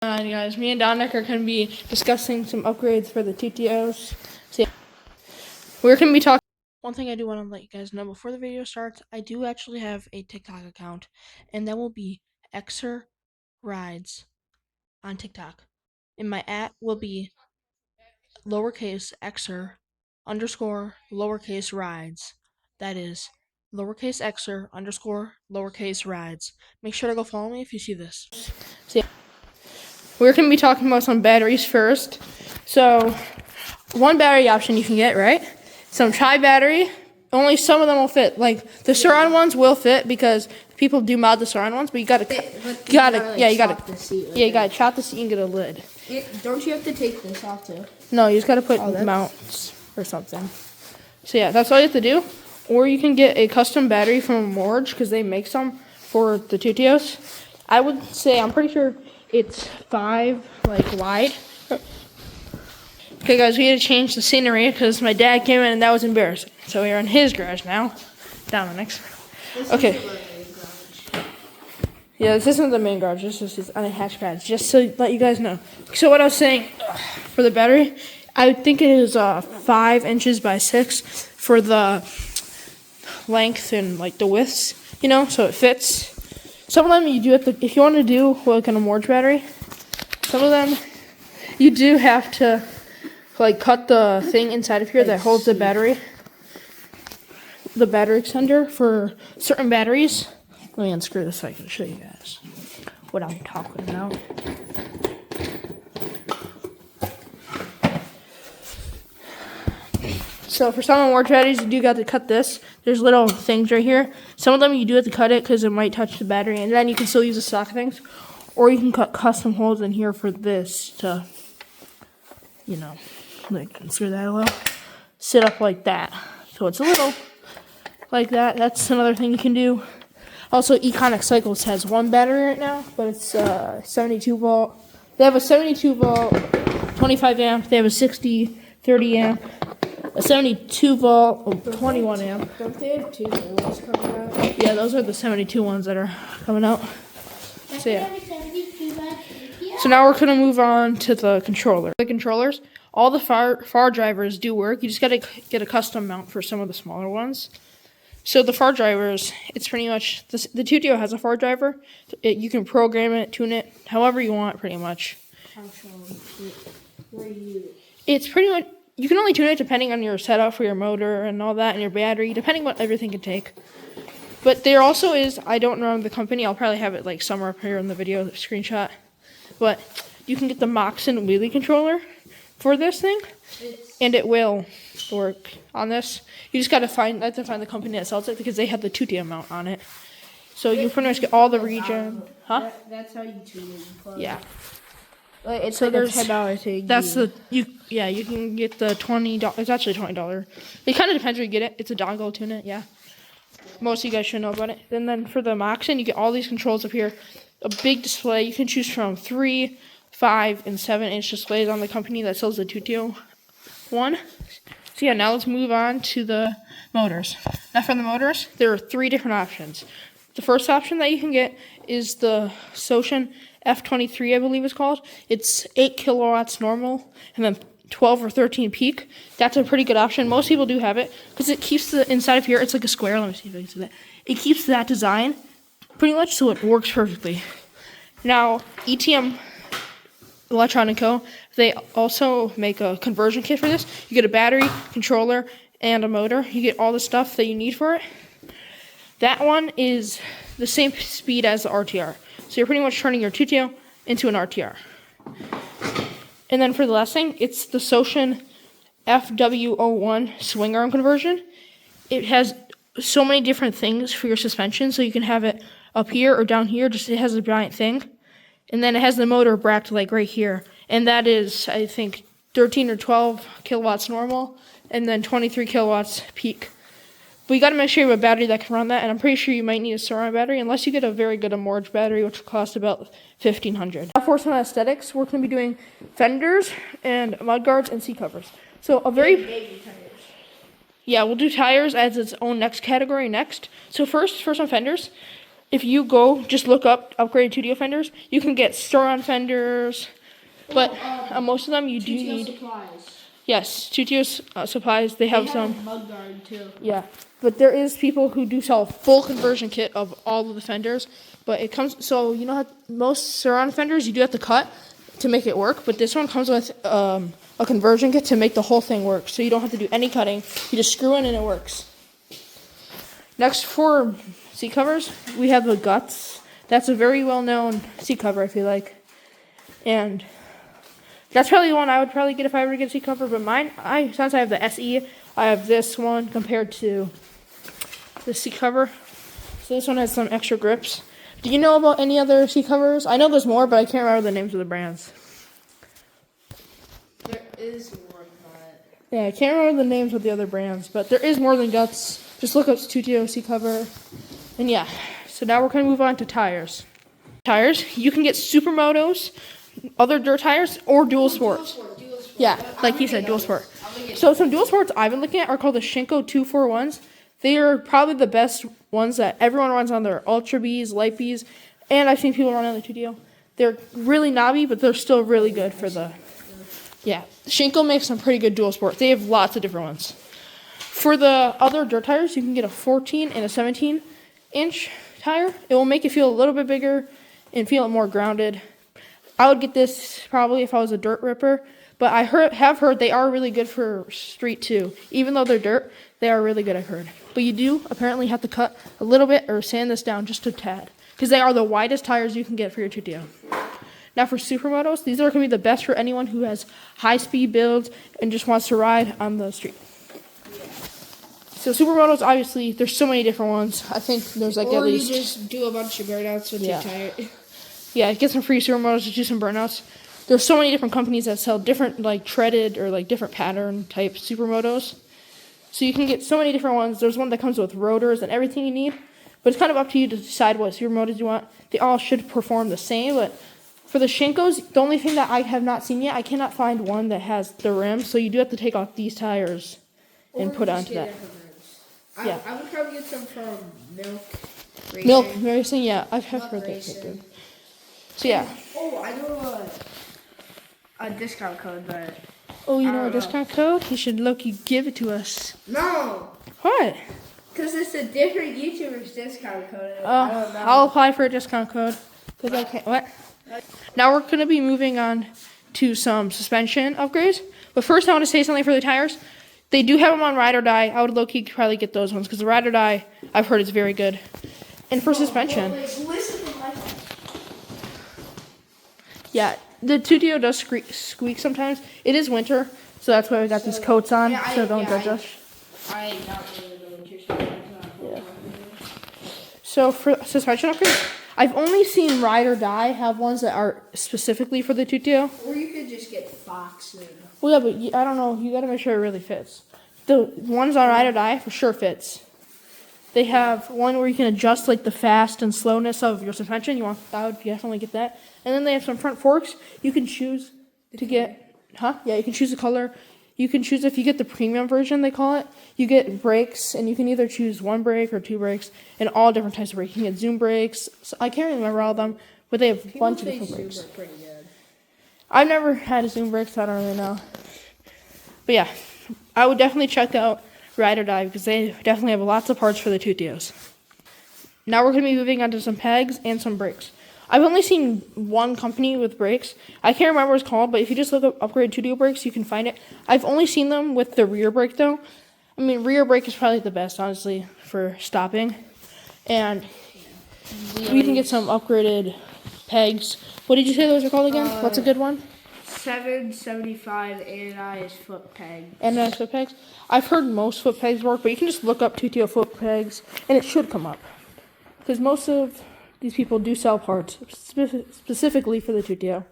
Guys, me and Dominic are going to be discussing some upgrades for the Tuttios. So, yeah, we're going to be talking. One thing I do want to let you guys know before the video starts, I do actually have a TikTok account, and that will be Xer Rides on TikTok. And my @ will be lowercase Xer underscore lowercase rides. That is lowercase Xer underscore lowercase rides. Make sure to go follow me if you see this. So, yeah. We're going to be talking about some batteries first. So, one battery option you can get, right? Some tri-battery. Only some of them will fit. Like, the Surround ones will fit because people do mod the Surround ones, but you gotta chop the seat and get a lid. Don't you have to take this off too? No, you just gotta put mounts or something. So yeah, that's all you have to do. Or you can get a custom battery from Morge because they make some for the Tuttios. I would say, I'm pretty sure it's 5 wide. Okay guys, we had to change the scenery because my dad came in and that was embarrassing. So we're in his garage now. Dominic's. Okay. Yeah, this isn't the main garage, this is his unattached pads, just to let you guys know. So what I was saying for the battery, I think it is 5 inches by 6 for the length and the widths, so it fits. Some of them you do have to, if you want to do a Morge battery, some of them you do have to cut the thing inside of here that holds the battery extender for certain batteries. Let me unscrew this so I can show you guys what I'm talking about. So for some Morge batteries, you do got to cut this. There's little things right here. Some of them you do have to cut it because it might touch the battery, and then you can still use the stock things. Or you can cut custom holes in here for this to, unscrew that a little. Sit up like that. So it's a little like that. That's another thing you can do. Also, Econic Cycles has one battery right now, but it's 72 volt. They have a 72 volt, 25 amp. They have a 60, 30 amp, a 72 volt, 21 amp. Don't they have 2 new ones coming out? Yeah, those are the 72 ones that are coming out. So yeah. So now we're gonna move on to the controller. The controllers, all the far drivers do work. You just gotta get a custom mount for some of the smaller ones. So the far drivers, it's pretty much, the Tuttio has a far driver. You can program it, tune it, however you want, pretty much. It's pretty much, you can only tune it depending on your setup for your motor and all that, and your battery, depending what everything can take. But there also is, I don't know the company, I'll probably have it somewhere up here in the video, the screenshot. But you can get the Moxon wheelie controller for this thing, and it will work on this. You just gotta find the company that sells it because they have the Tuttio mount on it. So you pretty much get all the region. Huh? That's how you tune it. Yeah. It's so there's a $10 thing. That's you can get the $20. It's actually $20. It kind of depends where you get it. It's a dongle tune it. Yeah. Most of you guys should know about it. And then for the Moxon, you get all these controls up here. A big display. You can choose from 3, 5, and 7-inch displays on the company that sells the Tuttio one. So yeah, now let's move on to the motors. Now for the motors, there are 3 different options. The first option that you can get is the Socin F23, I believe it's called. It's 8 kilowatts normal, and then 12 or 13 peak. That's a pretty good option. Most people do have it, because it keeps the inside of here, it's like a square. Let me see if I can see that. It keeps that design pretty much so it works perfectly. Now, ETM Electronic Co., they also make a conversion kit for this. You get a battery, controller, and a motor. You get all the stuff that you need for it. That one is the same speed as the RTR. So you're pretty much turning your Tuttio into an RTR. And then for the last thing, it's the Socin FW01 swing arm conversion. It has so many different things for your suspension, so you can have it up here or down here. Just it has a giant thing. And then it has the motor bracked right here. And that is, I think, 13 or 12 kilowatts normal, and then 23 kilowatts peak. But you got to make sure you have a battery that can run that, and I'm pretty sure you might need a Surround battery, unless you get a very good Morge battery, which will cost about $1,500. Now for some aesthetics, we're going to be doing fenders and mudguards and seat covers. So a very... Baby tires. Yeah, we'll do tires as its own next category next. So first, for some fenders, if you go just look up upgraded Tuttio fenders, you can get store-on fenders, but most of them you do Tuttio need. supplies. Yes, Tuttio's supplies. They have some. A mud guard too. Yeah, but there is people who do sell a full conversion kit of all of the fenders. But it comes, so you know how most surround fenders you do have to cut to make it work, but this one comes with a conversion kit to make the whole thing work. So you don't have to do any cutting. You just screw in and it works. Next, for seat covers, we have the Guts. That's a very well-known seat cover, I feel like. And that's probably the one I would probably get if I were to get a seat cover. But mine, since I have the SE, I have this one compared to the seat cover. So this one has some extra grips. Do you know about any other seat covers? I know there's more, but I can't remember the names of the brands. There is more than that. Yeah, I can't remember the names of the other brands, but there is more than Guts. Just look up Tuttio seat cover. And yeah, so now we're going to move on to tires. Tires, you can get Supermotos, other dirt tires, or dual sports. Dual sport. Yeah, like he said, dual sport. So some dual sports I've been looking at are called the Shinko 241s. They are probably the best ones that everyone runs on their Ultra Bs, Light Bs, and I've seen people run on the Tuttio. They're really knobby, but they're still really good for the. Yeah, Shinko makes some pretty good dual sports. They have lots of different ones. For the other dirt tires, you can get a 14 and a 17-inch tire. It will make you feel a little bit bigger and feel more grounded. I would get this probably if I was a dirt ripper, but I have heard they are really good for street too. Even though they're dirt, they are really good, I've heard. But you do apparently have to cut a little bit or sand this down just a tad, because they are the widest tires you can get for your Tuttio. Now for Supermotos, these are going to be the best for anyone who has high-speed builds and just wants to ride on the street. So Supermotos, obviously, there's so many different ones. I think there's like at least. Or you just do a bunch of burnouts with your tire. Yeah, get some free Supermotos to do some burnouts. There's so many different companies that sell different like treaded or like different pattern type Supermotos. So you can get so many different ones. There's one that comes with rotors and everything you need. But it's kind of up to you to decide what Supermotos you want. They all should perform the same, but for the Shinkos, the only thing that I have not seen yet, I cannot find one that has the rim. So you do have to take off these tires and put onto that. I would probably get some from Milk Racing. Milk Racing, yeah, I've heard that. So yeah. Oh, I know a discount code, but Oh, you know a discount code? You should give it to us. no, What? because it's a different YouTuber's discount code. Oh, I don't know. I'll apply for a discount code. Because I can't. What? Now we're going to be moving on to some suspension upgrades. But first, I want to say something for the tires. They do have them on Ride or Die. I would low-key probably get those ones because the Ride or Die, I've heard, is very good. And for suspension, yeah, the Tuttio does squeak sometimes. It is winter, so that's why we got these coats on, so don't judge us. I not really know what you're saying. Yeah. So for suspension upgrades, I've only seen Ride or Die have ones that are specifically for the Tuttio. Or you could just get Fox. Well, yeah, but I don't know. You got to make sure it really fits. The ones on Ride or Die for sure fits. They have one where you can adjust like the fast and slowness of your suspension. I would definitely get that. And then they have some front forks. You can choose to get, Yeah, you can choose the color. You can choose if you get the premium version, they call it. You get brakes, and you can either choose one brake or two brakes, and all different types of brakes. You can get zoom brakes. So I can't really remember all of them, but they have a bunch of different brakes. Pretty good. I've never had a zoom brake, so I don't really know. But yeah, I would definitely check out Ride or Die because they definitely have lots of parts for the Tuttios. Now we're going to be moving on to some pegs and some brakes. I've only seen one company with brakes. I can't remember what it's called, but if you just look up upgrade Tuttio brakes, you can find it. I've only seen them with the rear brake though. I mean, rear brake is probably the best, honestly, for stopping. And we can get some upgraded pegs. What did you say those are called again? What's a good one? 775 anodized foot peg. Anodized foot pegs? I've heard most foot pegs work, but you can just look up Tuttio foot pegs, and it should come up. Because most of these people do sell parts specifically for the Tuttio.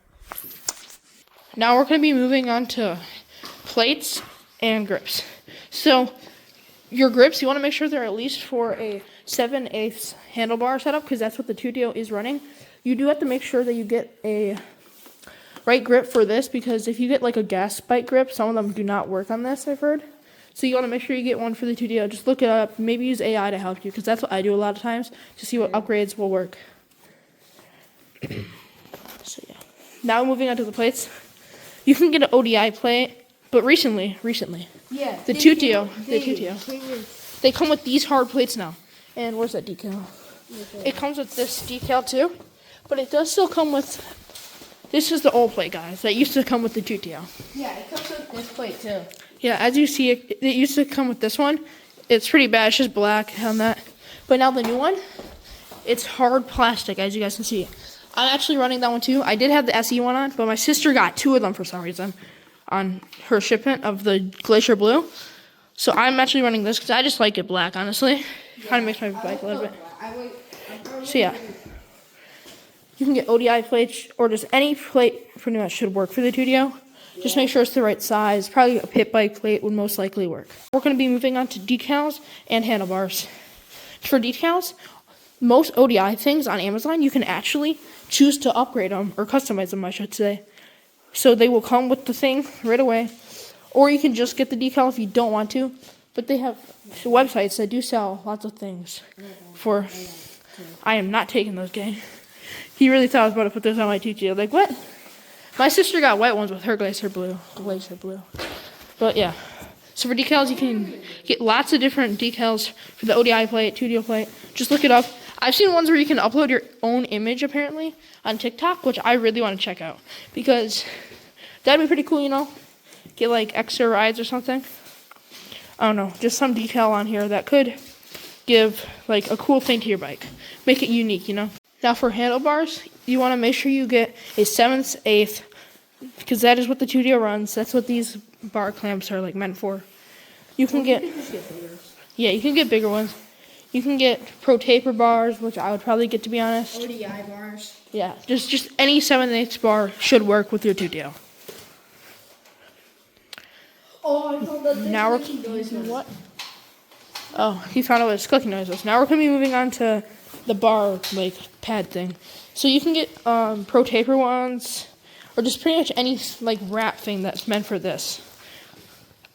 Now we're going to be moving on to plates and grips. So your grips, you want to make sure they're at least for a 7/8 handlebar setup because that's what the Tuttio is running. You do have to make sure that you get a right grip for this because if you get like a gas bike grip, some of them do not work on this, I've heard. So you want to make sure you get one for the Tuttio. Just look it up. Maybe use AI to help you, because that's what I do a lot of times to see what upgrades will work. So yeah. Now moving on to the plates. You can get an ODI plate, but recently, Yeah. the Tuttio, they come with these hard plates now. And where's that decal? It comes with this decal too, but it does still come with. This is the old plate, guys. That used to come with the Tuttio. Yeah, it comes with this plate too. Yeah, as you see, it used to come with this one. It's pretty bad. It's just black on that. But now the new one, it's hard plastic, as you guys can see. I'm actually running that one too. I did have the SE one on, but my sister got 2 of them for some reason on her shipment of the Glacier Blue. So I'm actually running this because I just like it black, honestly. Kind of makes my bike a little bit. So yeah. You can get ODI plates, or just any plate pretty much should work for the Tuttio. Just make sure it's the right size. Probably a pit bike plate would most likely work. We're going to be moving on to decals and handlebars. For decals, most ODI things on Amazon, you can actually choose to upgrade them, or customize them, I should say. So they will come with the thing right away. Or you can just get the decal if you don't want to. But they have websites that do sell lots of things for... I am not taking those, gang. He really thought I was about to put this on my Tuttio. Like, what? My sister got white ones with her Glacier Blue. But, yeah. So, for decals, you can get lots of different decals for the ODI plate, Tuttio plate. Just look it up. I've seen ones where you can upload your own image, apparently, on TikTok, which I really want to check out. Because that'd be pretty cool, you know? Get, like, extra rides or something. I don't know. Just some decal on here that could give, like, a cool thing to your bike. Make it unique, you know? Now for handlebars, you want to make sure you get a 7/8, because that is what the Tuttio runs. That's what these bar clamps are like meant for. You can get, yeah, you can get bigger ones. You can get pro taper bars, which I would probably get, to be honest. ODI bars. Yeah, just any 7/8 bar should work with your Tuttio. Oh, I found that Now we're what? Oh, he found out what his clicking noise was. Now we're gonna be moving on to the bar like pad thing. So you can get pro taper ones, or just pretty much any like wrap thing that's meant for this.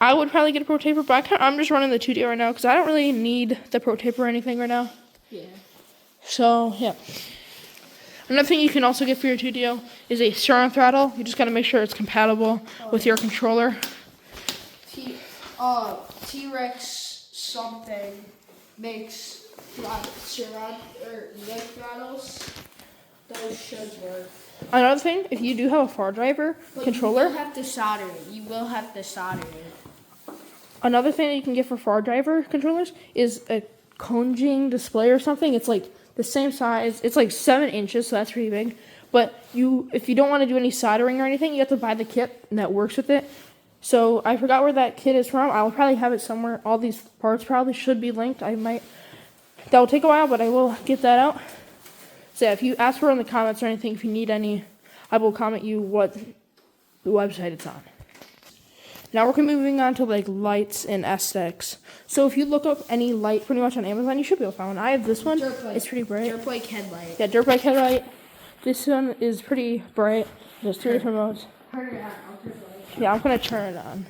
I would probably get a pro taper, but I'm just running the Tuttio right now because I don't really need the pro taper or anything right now. Yeah. So yeah. Another thing you can also get for your Tuttio is a strong throttle. You just gotta make sure it's compatible with your controller. T-Rex something makes surround or leg throttles. Those should work. Another thing, if you do have a far driver controller, you will have to solder it. Another thing that you can get for far driver controllers is a Konjing display or something. It's like the same size. It's like 7 inches, so that's pretty big. But if you don't want to do any soldering or anything, you have to buy the kit that works with it. So I forgot where that kit is from. I'll probably have it somewhere. All these parts probably should be linked. That will take a while, but I will get that out. So yeah, if you ask for it in the comments or anything, if you need any, I will comment you what the website it's on. Now we're moving on to like lights and aesthetics. So if you look up any light pretty much on Amazon, you should be able to find one. I have this one. It's pretty bright. Dirt bike headlight. Yeah, dirt bike headlight. This one is pretty bright. There's 3 different modes. Turn it on. I'll turn it on. Yeah, I'm gonna turn it on.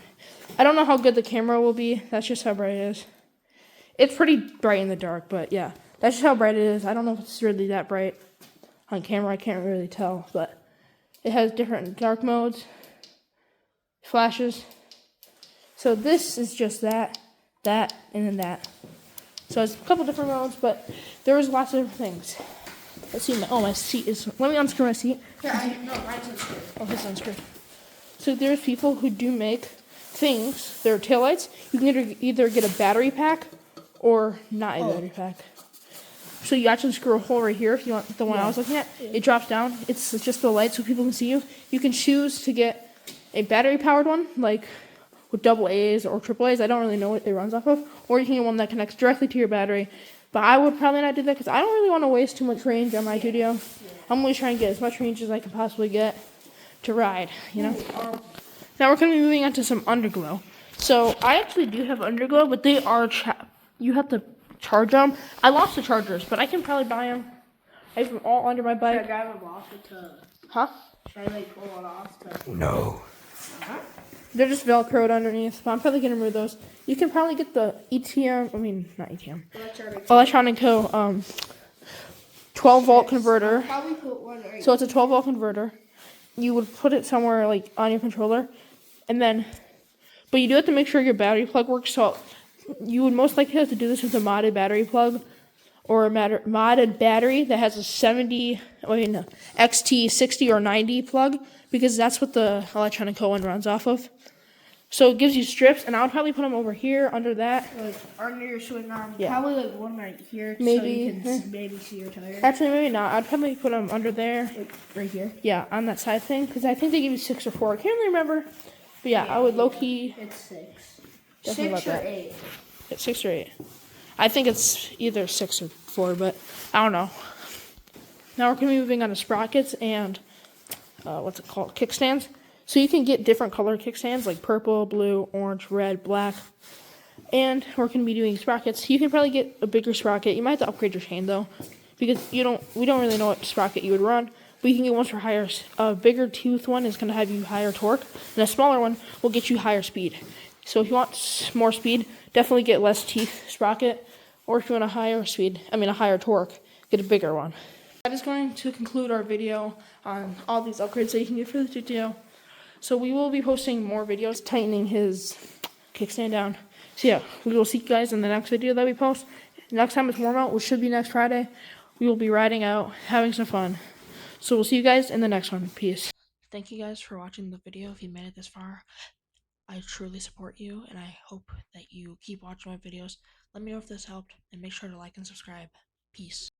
I don't know how good the camera will be. That's just how bright it is. It's pretty bright in the dark, but yeah, that's just how bright it is. I don't know if it's really that bright on camera. I can't really tell, but it has different dark modes, flashes. So this is just that, and then that. So it's a couple different modes, but there was lots of different things. Let's see. My seat is. Let me unscrew my seat. Mine's unscrewed. Oh, his unscrewed. So there's people who do make things. They're taillights. You can either get a battery pack or not a battery pack. So you actually screw a hole right here if you want the one I was looking at. Yeah. It drops down. It's just the light so people can see you. You can choose to get a battery powered one, like with double A's or triple A's. I don't really know what it runs off of. Or you can get one that connects directly to your battery. But I would probably not do that because I don't really want to waste too much range on my Tuttio. I'm always trying to get as much range as I can possibly get to ride, you know? Now we're going to be moving on to some underglow. So I actually do have underglow, but they are you have to charge them. I lost the chargers, but I can probably buy them. I have them all under my bike. Should I drive them off to... Huh? Should I, like, pull it off to... No. Huh? They're just Velcroed underneath, but I'm probably gonna remove those. You can probably get the not ETM. Electronic Co. 12-volt converter. Probably put one right. So it's a 12-volt converter. You would put it somewhere like on your controller, and then, but you do have to make sure your battery plug works. So you would most likely have to do this with a modded battery plug, or a modded battery that has a XT60 or 90 plug, because that's what the Electronic Co. one runs off of. So it gives you strips, and I would probably put them over here under that. Like under your swing arm. Yeah. Probably like one right here. Maybe. So you can maybe see your tire. Actually, maybe not. I'd probably put them under there. Like right here. Yeah, on that side thing, because I think they give you 6 or 4. I can't really remember. But yeah, I would low-key. It's 6. Definitely 6 or 8. It's 6 or 8. I think it's either 6 or 4, but I don't know. Now we're going to be moving on to sprockets and what's it called? Kickstands. So you can get different color kickstands like purple, blue, orange, red, black. And we're going to be doing sprockets. You can probably get a bigger sprocket. You might have to upgrade your chain though, because we don't really know what sprocket you would run. But you can get ones for higher. A bigger tooth one is going to have you higher torque, and a smaller one will get you higher speed. So if you want more speed, definitely get less teeth sprocket. Or if you want a higher torque, get a bigger one. That is going to conclude our video on all these upgrades that you can get for the Tuttio. So we will be posting more videos tightening his kickstand down. So yeah, we will see you guys in the next video that we post. Next time it's warm out, which should be next Friday. We will be riding out, having some fun. So we'll see you guys in the next one. Peace. Thank you guys for watching the video. If you made it this far, I truly support you, and I hope that you keep watching my videos. Let me know if this helped, and make sure to like and subscribe. Peace.